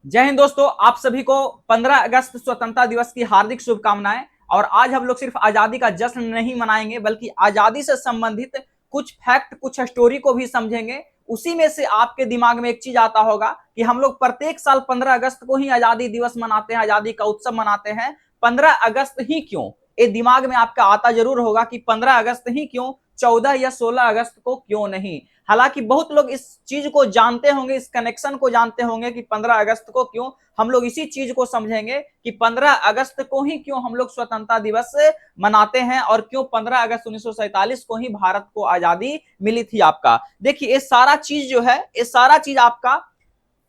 जय हिंद दोस्तों, आप सभी को 15 अगस्त स्वतंत्रता दिवस की हार्दिक शुभकामनाएं। और आज हम लोग सिर्फ आजादी का जश्न नहीं मनाएंगे बल्कि आजादी से संबंधित कुछ फैक्ट, कुछ स्टोरी को भी समझेंगे। उसी में से आपके दिमाग में एक चीज आता होगा कि हम लोग प्रत्येक साल 15 अगस्त को ही आजादी दिवस मनाते हैं, आजादी का उत्सव मनाते हैं। 15 अगस्त ही क्यों? ये दिमाग में आपका आता जरूर होगा कि 15 अगस्त ही क्यों, 14 या 16 अगस्त को क्यों नहीं। हालांकि बहुत लोग इस चीज को जानते होंगे, इस कनेक्शन को जानते होंगे कि 15 अगस्त को क्यों। हम लोग इसी चीज को समझेंगे कि 15 अगस्त को ही क्यों हम लोग स्वतंत्रता दिवस मनाते हैं और क्यों 15 अगस्त 1947 को ही भारत को आजादी मिली थी। आपका देखिए, ये सारा चीज जो है, ये सारा चीज आपका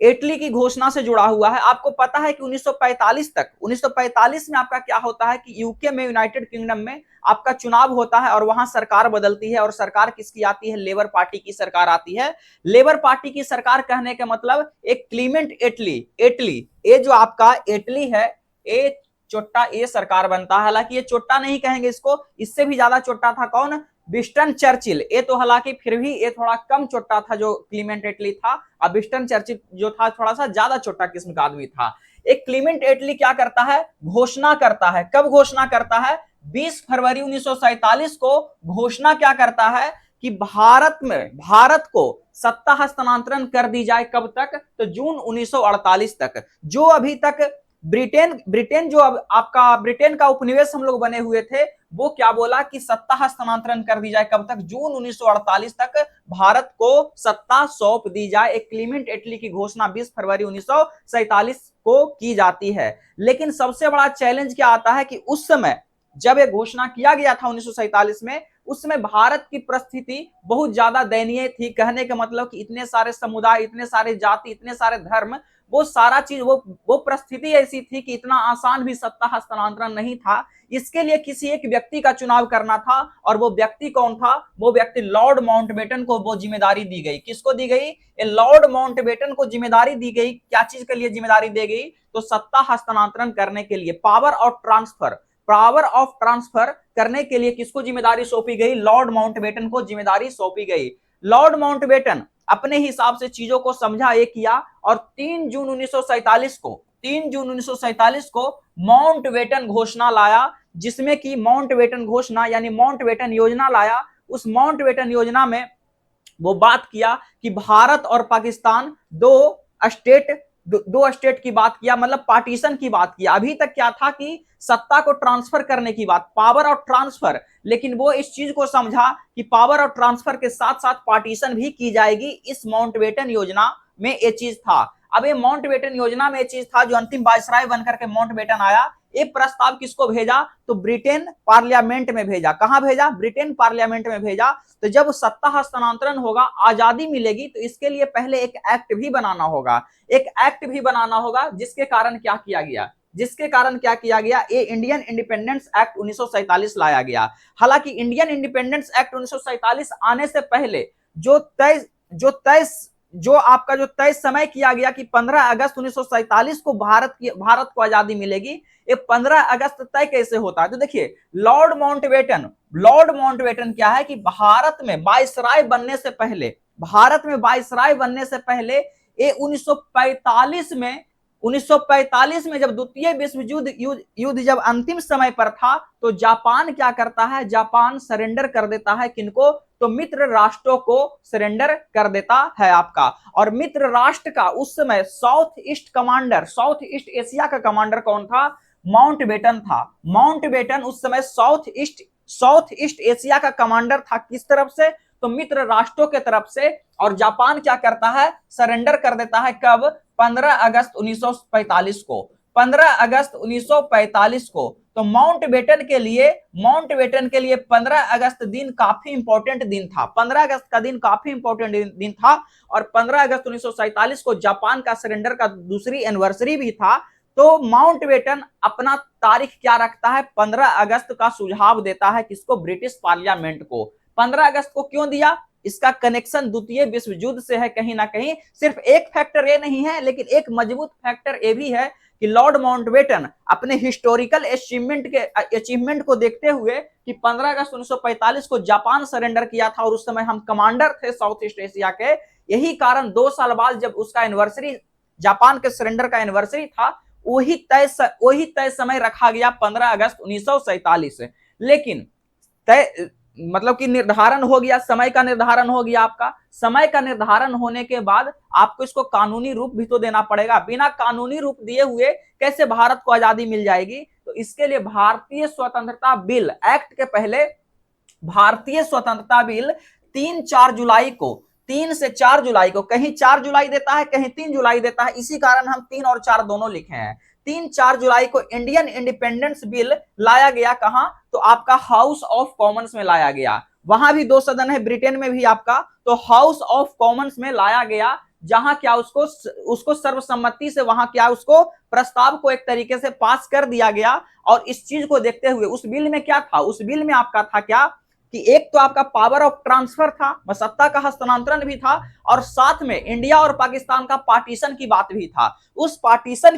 इटली की घोषणा से जुड़ा हुआ है। आपको पता है कि 1945 में आपका क्या होता है कि यूके में, यूनाइटेड किंगडम में आपका चुनाव होता है और वहां सरकार बदलती है। और सरकार किसकी आती है? लेबर पार्टी की सरकार आती है। लेबर पार्टी की सरकार कहने का मतलब एक क्लीमेंट इटली, इटली, ये जो आपका इटली है, ये चोट्टा, ये सरकार बनता है। हालांकि ये चोट्टा नहीं कहेंगे इसको, इससे भी ज्यादा चोट्टा था कौन? Winston Churchill. ये तो हालांकि फिर भी ये थोड़ा कम चोट्टा था जो क्लीमेंट एटली था। अब विस्टन चर्चिल जो था थोड़ा सा ज्यादा छोटा किस्म का आदमी था। एक क्लीमेंट एटली क्या करता है? घोषणा करता है। कब घोषणा करता है? 20 फरवरी 1947 को घोषणा क्या करता है कि भारत को सत्ता हस्तांतरण कर दी जाए। कब तक? तो जून 1948 तक। जो अभी तक ब्रिटेन ब्रिटेन जो अब आपका ब्रिटेन का उपनिवेश हम लोग बने हुए थे, वो क्या बोला कि सत्ता हस्तांतरण कर दी जाए। कब तक? जून 1948 तक भारत को सत्ता सौंप दी जाए। एक क्लीमेंट एटली की घोषणा 20 फरवरी 1947 को की जाती है। लेकिन सबसे बड़ा चैलेंज क्या आता है कि उस समय जब यह घोषणा किया गया था 1947 में, उस समय भारत की परिस्थिति बहुत ज्यादा दयनीय थी। कहने का मतलब कि इतने सारे समुदाय, इतने सारे जाति, इतने सारे धर्म, वो सारा चीज, वो परिस्थिति ऐसी थी कि इतना आसान भी सत्ता हस्तांतरण नहीं था। इसके लिए किसी एक व्यक्ति का चुनाव करना था। और वो व्यक्ति कौन था? वो व्यक्ति लॉर्ड माउंटबेटन को वो जिम्मेदारी दी गई। किसको दी गई? लॉर्ड माउंटबेटन को जिम्मेदारी दी गई। क्या चीज के लिए जिम्मेदारी दी गई? तो सत्ता हस्तांतरण करने के लिए, पावर ऑफ ट्रांसफर करने के लिए किसको जिम्मेदारी सौंपी गई? लॉर्ड माउंटबेटन को जिम्मेदारी सौंपी गई। लॉर्ड माउंटबेटन अपने हिसाब से चीजों को समझा, ये किया और 3 जून 1947 को माउंटबेटन घोषणा लाया, जिसमें कि माउंटबेटन घोषणा यानी माउंटबेटन योजना लाया। उस माउंटबेटन योजना में वो बात किया कि भारत और पाकिस्तान स्टेट दो स्टेट की बात किया, मतलब पार्टीशन की बात किया। अभी तक क्या था कि सत्ता को ट्रांसफर करने की बात, पावर और ट्रांसफर। लेकिन वो इस चीज को समझा कि पावर और ट्रांसफर के साथ साथ पार्टीशन भी की जाएगी। इस माउंटबेटन योजना में ये चीज था। अब ये माउंटबेटन योजना में ये चीज था, जो अंतिम वायसराय बनकर के माउंटबेटन आया। ये प्रस्ताव किसको भेजा? तो ब्रिटेन पार्लियामेंट में भेजा। कहां भेजा? ब्रिटेन पार्लियामेंट में भेजा। तो जब सत्ता हस्तांतरण होगा, आजादी मिलेगी, तो इसके लिए पहले एक एक्ट भी बनाना होगा। एक एक्ट भी बनाना होगा, जिसके कारण क्या किया गया? ये इंडियन इंडिपेंडेंस एक्ट 1947 लाया गया। हालांकि इंडियन इंडिपेंडेंस एक्ट 1947 आने से पहले जो तय जो तय जो आपका जो तय समय किया गया कि 15 अगस्त 1947 को भारत को आजादी मिलेगी, ये 15 अगस्त तय कैसे होता है? तो देखिए, लॉर्ड माउंटबेटन क्या है कि भारत में वायसराय बनने से पहले ये 1945 में जब द्वितीय विश्व युद्ध जब अंतिम समय पर था, तो जापान क्या करता है? जापान सरेंडर कर देता है। किनको? तो मित्र राष्ट्रों को सरेंडर कर देता है आपका। और मित्र राष्ट्र का उस समय साउथ ईस्ट एशिया का कमांडर कौन था? माउंटबेटन था। माउंटबेटन उस समय साउथ ईस्ट एशिया का कमांडर था। किस तरफ से? तो मित्र राष्ट्रों के तरफ से। और जापान क्या करता है? सरेंडर कर देता है। कब? 15 अगस्त 1945 को। 15 अगस्त 1945 को। तो माउंटबेटन के लिए 15 अगस्त दिन काफी इंपॉर्टेंट दिन था। 15 अगस्त का दिन काफी इंपॉर्टेंट दिन था। और 15 अगस्त 1947 को जापान का सरेंडर का दूसरी एनिवर्सरी भी था। तो माउंटबेटन अपना तारीख क्या रखता है? 15 अगस्त का सुझाव देता है। किसको? ब्रिटिश पार्लियामेंट को। 15 अगस्त को क्यों दिया? इसका कनेक्शन द्वितीय विश्व युद्ध से है कहीं ना कहीं। सिर्फ एक फैक्टर ये नहीं है, लेकिन एक मजबूत फैक्टर ये भी है कि लॉर्ड माउंटबेटन अपने हिस्टोरिकल अचीवमेंट को देखते हुए कि 15 अगस्त 1945 को जापान सरेंडर किया था और उस समय हम कमांडर थे साउथ ईस्ट एशिया के। यही कारण 2 साल बाद जब उसका एनिवर्सरी जापान के सरेंडर का एनिवर्सरी था, वही तय समय रखा गया 15 अगस्त 1947। लेकिन तय मतलब कि निर्धारण हो गया, समय का निर्धारण हो गया। आपका समय का निर्धारण होने के बाद आपको इसको कानूनी रूप भी तो देना पड़ेगा। बिना कानूनी रूप दिए हुए कैसे भारत को आजादी मिल जाएगी? तो इसके लिए भारतीय स्वतंत्रता बिल एक्ट के पहले भारतीय स्वतंत्रता बिल 3-4 जुलाई को 3 से 4 जुलाई को, कहीं 4 जुलाई देता है, कहीं 3 जुलाई देता है, इसी कारण हम 3 और 4 दोनों लिखे हैं। 3-4 जुलाई को इंडियन इंडिपेंडेंस बिल लाया गया। कहां? तो आपका हाउस ऑफ कॉमन्स में लाया गया। वहां भी 2 सदन है, ब्रिटेन में भी आपका, तो हाउस ऑफ कॉमन्स में लाया गया, जहां क्या उसको सर्वसम्मति से वहां क्या उसको प्रस्ताव को एक तरीके से पास कर दिया गया। और इस चीज को देखते हुए उस बिल में क्या था? उस बिल में आपका था क्या कि एक तो आपका पावर ऑफ ट्रांसफर था, सत्ता का हस्तांतरण भी था, और साथ में इंडिया और पाकिस्तान का पार्टीशन की बात भी था। उस पार्टीशन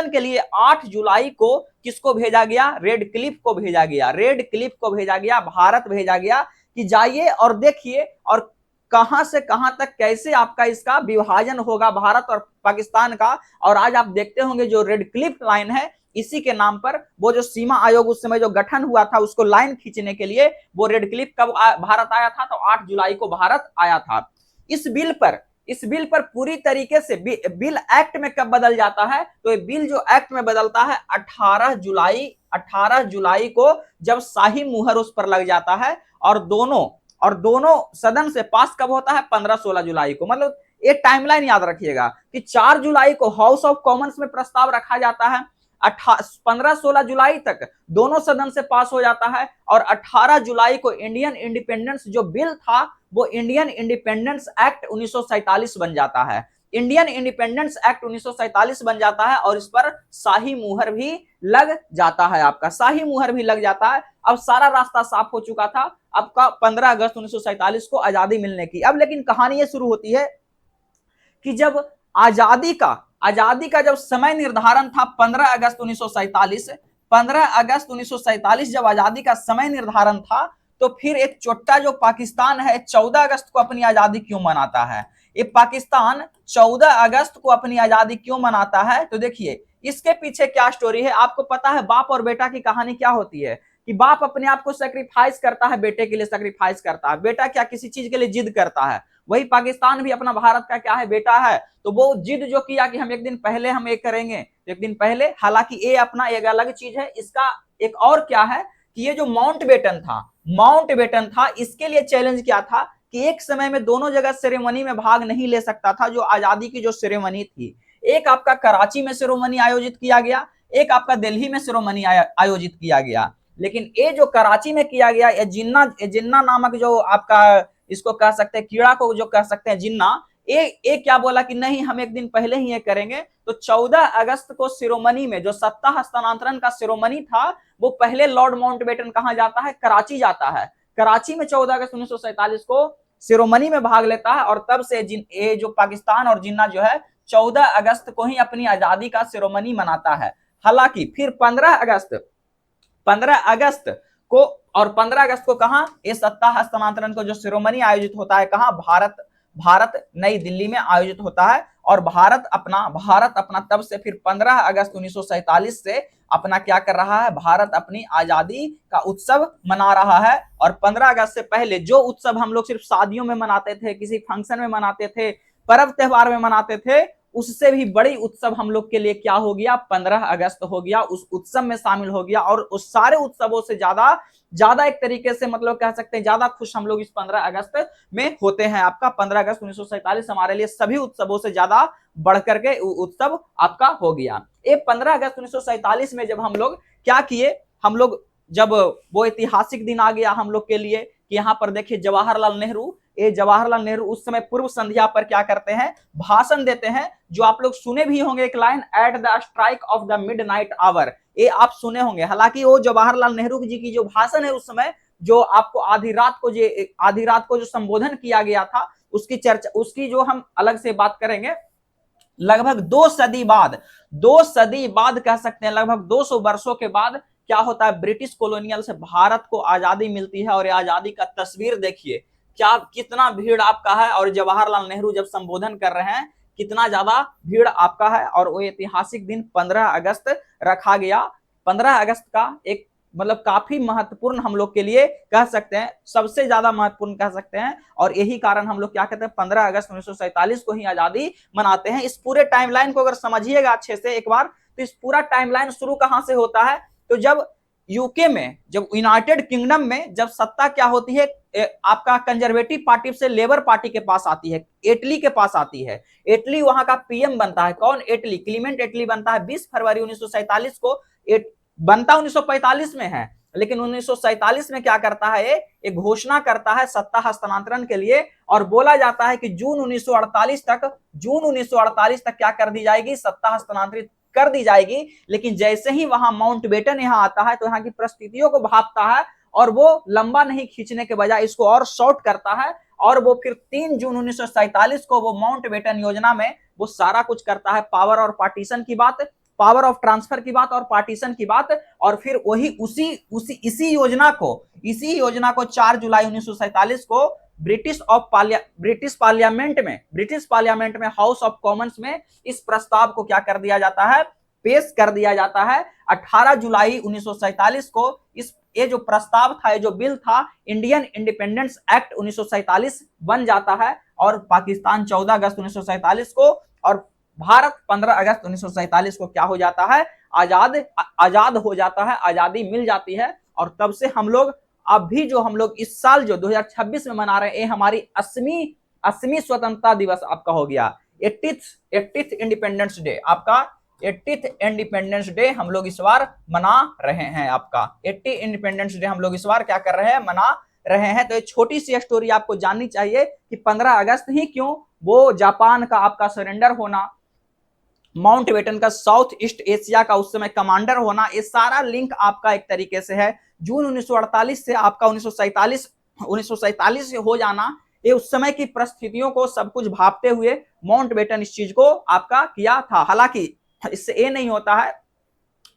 के लिए 8 जुलाई को किसको भेजा गया? रेड क्लिफ को भेजा गया। रेड क्लिफ को भेजा गया, भारत भेजा गया कि जाइए और देखिए और कहां से कहां तक कैसे आपका इसका विभाजन होगा भारत और पाकिस्तान का। और आज आप देखते होंगे जो रेड क्लिफ लाइन है, इसी के नाम पर वो जो सीमा आयोग उस समय जो गठन हुआ था, उसको लाइन खींचने के लिए वो रेड क्लिफ कब भारत आया था? तो 8 जुलाई को भारत आया था। इस बिल पर पूरी तरीके से बिल एक्ट में कब बदल जाता है? तो ये बिल जो एक्ट में बदलता है 18 जुलाई को, जब शाही मुहर उस पर लग जाता है। और दोनों सदन से पास कब होता है? 15-16 जुलाई को। मतलब ये टाइमलाइन याद रखिएगा कि 4 जुलाई को हाउस ऑफ कॉमन्स में प्रस्ताव रखा जाता है, 15-16 जुलाई तक दोनों सदन से पास हो जाता है, और 18 जुलाई को इंडियन इंडिपेंडेंस जो बिल था वो इंडियन इंडिपेंडेंस एक्ट 1947 बन जाता है। इंडियन इंडिपेंडेंस एक्ट 1947 बन जाता है और इस पर शाही मुहर भी लग जाता है। आपका शाही मुहर भी लग जाता है। अब सारा रास्ता साफ हो चुका था आपका 15 अगस्त 1947 को आजादी मिलने की। अब लेकिन कहानी ये शुरू होती है कि जब आजादी का जब समय निर्धारण था 15 अगस्त 1947, 15 अगस्त 1947 जब आजादी का समय निर्धारण था, तो फिर एक चोट्टा जो पाकिस्तान है 14 अगस्त को अपनी आजादी क्यों मनाता है? ये पाकिस्तान 14 अगस्त को अपनी आजादी क्यों मनाता है? तो देखिए इसके पीछे क्या स्टोरी है। आपको पता है बाप और बेटा की कहानी क्या होती है कि बाप अपने आप को सेक्रीफाइस करता है, बेटे के लिए सेक्रीफाइस करता है। बेटा क्या किसी चीज के लिए जिद करता है, वही पाकिस्तान भी अपना भारत का क्या है? बेटा है। तो वो जिद जो किया कि हम एक दिन पहले हम एक करेंगे, एक दिन पहले, हालांकि ये अपना एक अलग चीज है। इसका एक और क्या है कि ये जो माउंट बेटन था, इसके लिए चैलेंज क्या था कि एक समय में दोनों जगह सेरेमनी में भाग नहीं ले सकता था। जो आजादी की जो सेरेमनी थी, एक आपका कराची में सेरेमनी आयोजित किया गया, एक आपका दिल्ली में सेरेमनी आयोजित किया गया। लेकिन ये जो कराची में किया गया, ये जिन्ना नामक जो आपका इसको कह सकते हैं, कीड़ा को जो कह सकते हैं जिन्ना, ये क्या बोला कि नहीं हम एक दिन पहले ही ये करेंगे। तो 14 अगस्त को सिरोमनी में जो सत्ता हस्तांतरण का सिरोमनी था, वो पहले लॉर्ड माउंटबेटन कहां जाता है? कराची जाता है। कराची में 14 अगस्त 1947 को सिरोमनी में भाग लेता है, और तब से ये जो पाकिस्तान और जिन्ना जो है 14 अगस्त को ही अपनी आजादी का सिरोमनी मनाता है। हालांकि फिर 15 अगस्त को, और 15 अगस्त को कहां ये सत्ता हस्तांतरण को जो सिरोमनी आयोजित होता है, कहां? भारत नई दिल्ली में आयोजित होता है। और भारत अपना तब से फिर 15 अगस्त 1947 से अपना क्या कर रहा है? भारत अपनी आजादी का उत्सव मना रहा है। और 15 अगस्त से पहले जो उत्सव हम लोग सिर्फ शादियों में मनाते थे, किसी फंक्शन में मनाते थे, पर्व त्योहार में मनाते थे, उससे भी बड़ी उत्सव हम लोग के लिए क्या हो गया? 15 अगस्त हो गया। उस उत्सव में शामिल हो गया, और उस सारे उत्सवों से ज्यादा एक तरीके से मतलब कह सकते हैं ज्यादा खुश हम लोग इस 15 अगस्त में होते हैं। आपका 15 अगस्त 1947 हमारे लिए सभी उत्सवों से ज्यादा बढ़ करके उत्सव आपका हो गया। ये 15 अगस्त 1947 में जब हम लोग क्या किए, हम लोग जब वो ऐतिहासिक दिन आ गया हम लोग के लिए कि यहाँ पर देखिए जवाहरलाल नेहरू उस समय पूर्व संध्या पर क्या करते हैं? भाषण देते हैं। जो आप लोग सुने भी होंगे एक line, at the strike of the midnight hour, ये आप सुने होंगे। हालांकि वो जवाहरलाल नेहरू जी की जो भाषण है उस समय, जो आपको आधी रात को जो संबोधन किया गया था, उसकी चर्चा, उसकी जो हम अलग से बात करेंगे। लगभग 2 सदी बाद कह सकते हैं, लगभग 200 वर्षों के बाद क्या होता है? ब्रिटिश कॉलोनियल से भारत को आजादी मिलती है। और आजादी का तस्वीर देखिए, क्या कितना भीड़ आपका है। और जवाहरलाल नेहरू जब संबोधन कर रहे हैं, कितना ज्यादा भीड़ आपका है। और वो ऐतिहासिक दिन 15 अगस्त रखा गया। 15 अगस्त का एक मतलब काफी महत्वपूर्ण हम लोग के लिए कह सकते हैं, सबसे ज्यादा महत्वपूर्ण कह सकते हैं। और यही कारण हम लोग क्या कहते हैं 15 अगस्त 1947 को ही आजादी मनाते हैं। इस पूरे टाइमलाइन को अगर समझिएगा अच्छे से एक बार, तो इस पूरा टाइमलाइन शुरू कहां से होता है, तो जब यूके में, जब यूनाइटेड किंगडम में जब सत्ता क्या होती है आपका कंजर्वेटिव पार्टी से लेबर पार्टी के पास आती है, एटली के पास आती है। एटली वहां का पीएम बनता है। कौन? एटली, क्लीमेंट एटली बनता है 20 फरवरी 1947 को। बनता 1945 में है, लेकिन 1947 में क्या करता है, एक घोषणा करता है सत्ता हस्तांतरण के लिए, और बोला जाता है कि जून 1948 तक क्या कर दी जाएगी, सत्ता हस्तांतरित कर दी जाएगी। लेकिन जैसे ही वहां माउंटबेटन यहाँ आता है, तो यहाँ की परिस्थितियों को भांपता है, और वो लंबा नहीं खींचने के बजाय इसको और शॉर्ट करता है, और वो फिर 3 जून 1947 को वो माउंटबेटन योजना में वो सारा कुछ करता है, पावर और पार्टीशन की बात, पावर ऑफ ट्रांसफर की बात और पार्टीशन की बात। और फिर वही इसी योजना को 4 जुलाई 1947 को ब्रिटिश पार्लियामेंट में हाउस ऑफ कॉमन्स में इस प्रस्ताव को क्या कर दिया जाता है, पेश कर दिया जाता है। 18 जुलाई 1947 को ये जो प्रस्ताव था, ये जो बिल था, इंडियन इंडिपेंडेंस एक्ट 1947 बन जाता है। और पाकिस्तान 14 अगस्त 1947 को, और भारत 15 अगस्त 1947 को क्या हो जाता है, आजाद हो जाता है, आजादी मिल जाती है। और तब से हम लोग अब भी जो हम लोग इस साल जो 2026 में मना रहे हैं, ये हमारी 80वीं स्वतंत्रता दिवस आपका हो गया। 80th इंडिपेंडेंस डे आपका, 80th इंडिपेंडेंस डे हम लोग इस बार मना रहे हैं। आपका 80 इंडिपेंडेंस डे हम लोग इस बार क्या कर रहे हैं, मना रहे हैं। तो एक छोटी सी स्टोरी आपको जाननी चाहिए कि 15 अगस्त ही क्यों, वो जापान का आपका सरेंडर होना, माउंटबेटन का साउथ ईस्ट एशिया का उस समय कमांडर होना, ये सारा लिंक आपका एक तरीके से है। जून 1948 से आपका 1947 से हो जाना, ये उस समय की परिस्थितियों को सब कुछ भापते हुए माउंटबेटन इस चीज को आपका किया था। हालांकि इससे ये नहीं होता है,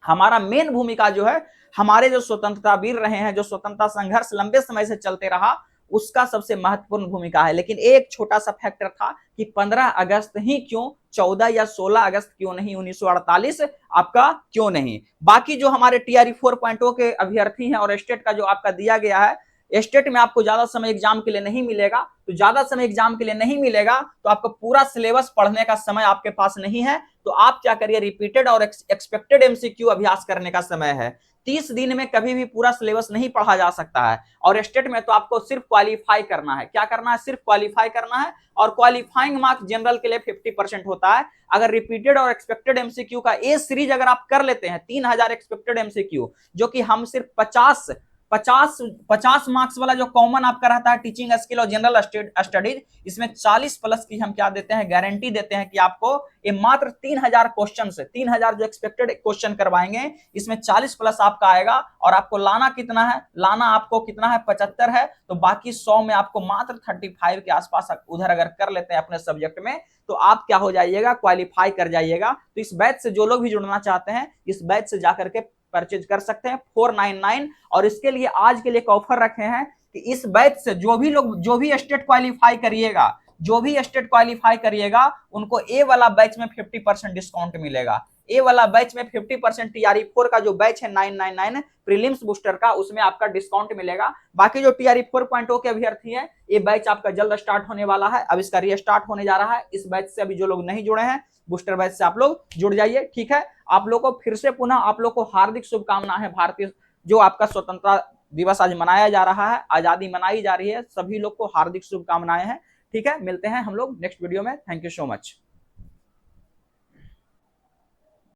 हमारा मेन भूमिका जो है, हमारे जो स्वतंत्रता वीर रहे हैं, जो स्वतंत्रता संघर्ष लंबे समय से चलते रहा, उसका सबसे महत्वपूर्ण भूमिका है। लेकिन एक छोटा सा फैक्टर था कि 15 अगस्त ही क्यों, 14 या 16 अगस्त क्यों नहीं, 1948 आपका क्यों नहीं। बाकी जो हमारे टीआरई 4.0 के अभ्यर्थी हैं और स्टेट का जो आपका दिया गया है, स्टेट में आपको ज्यादा समय एग्जाम के लिए नहीं मिलेगा। तो ज्यादा समय एग्जाम के लिए नहीं मिलेगा तो आपको पूरा सिलेबस पढ़ने का समय आपके पास नहीं है। तो आप क्या करिए, रिपीटेड और एक्सपेक्टेड एमसीक्यू अभ्यास करने का समय है। 30 दिन में कभी भी पूरा सिलेबस नहीं पढ़ा जा सकता है। और स्टेट में तो आपको सिर्फ क्वालिफाई करना है। क्या करना है? सिर्फ क्वालिफाई करना है। और क्वालिफाइंग मार्क्स जनरल के लिए 50% होता है। अगर रिपीटेड और एक्सपेक्टेड एमसीक्यू का ए सीरीज अगर आप कर लेते हैं, 3000 एक्सपेक्टेड एमसीक्यू, जो कि हम सिर्फ 50 मार्क्स वाला जो कॉमन आपका रहता है टीचिंग स्किल और जनरल स्टडीज, इसमें 40 प्लस की हम क्या देते हैं, गारंटी देते हैं कि आपको ये मात्र 3000 क्वेश्चन से, 3000 जो एक्सपेक्टेड क्वेश्चन करवाएंगे, इसमें 40 प्लस आपका आएगा। और आपको लाना कितना है, लाना आपको कितना है, 75 है। तो बाकी 100 में आपको मात्र 35 के आसपास उधर अगर कर लेते हैं अपने सब्जेक्ट में, तो आप क्या हो जाइएगा, क्वालिफाई कर जाइएगा। तो इस बैच से जो लोग भी जुड़ना चाहते हैं, इस बैच से जाकर के परचेज कर सकते हैं 499। और इसके लिए आज के लिए एक ऑफर रखे हैं कि इस बैच से जो भी स्टेट क्वालिफाई करिएगा, उनको ए वाला बैच में 50% डिस्काउंट मिलेगा। ए वाला बैच में 50% टीआरई 4 का जो बैच है 999 प्रीलिम्स बूस्टर का, उसमें आपका डिस्काउंट मिलेगा। बाकी जो टीआरई 4.0 के अभ्यर्थी हैं, ये बैच आपका जल्द स्टार्ट होने वाला है। अब इसका रीस्टार्ट होने जा रहा है। इस बैच से अभी जो लोग नहीं जुड़े हैं, बूस्टर बैच से आप लोग जुड़ जाइए, ठीक है। आप लोग को फिर से पुनः आप लोग को हार्दिक शुभकामनाएं। भारतीय जो आपका स्वतंत्रता दिवस आज मनाया जा रहा है, आजादी मनाई जा रही है, सभी लोग को हार्दिक शुभकामनाएं हैं, ठीक है। मिलते हैं हम लोग नेक्स्ट वीडियो में। Thank you so much.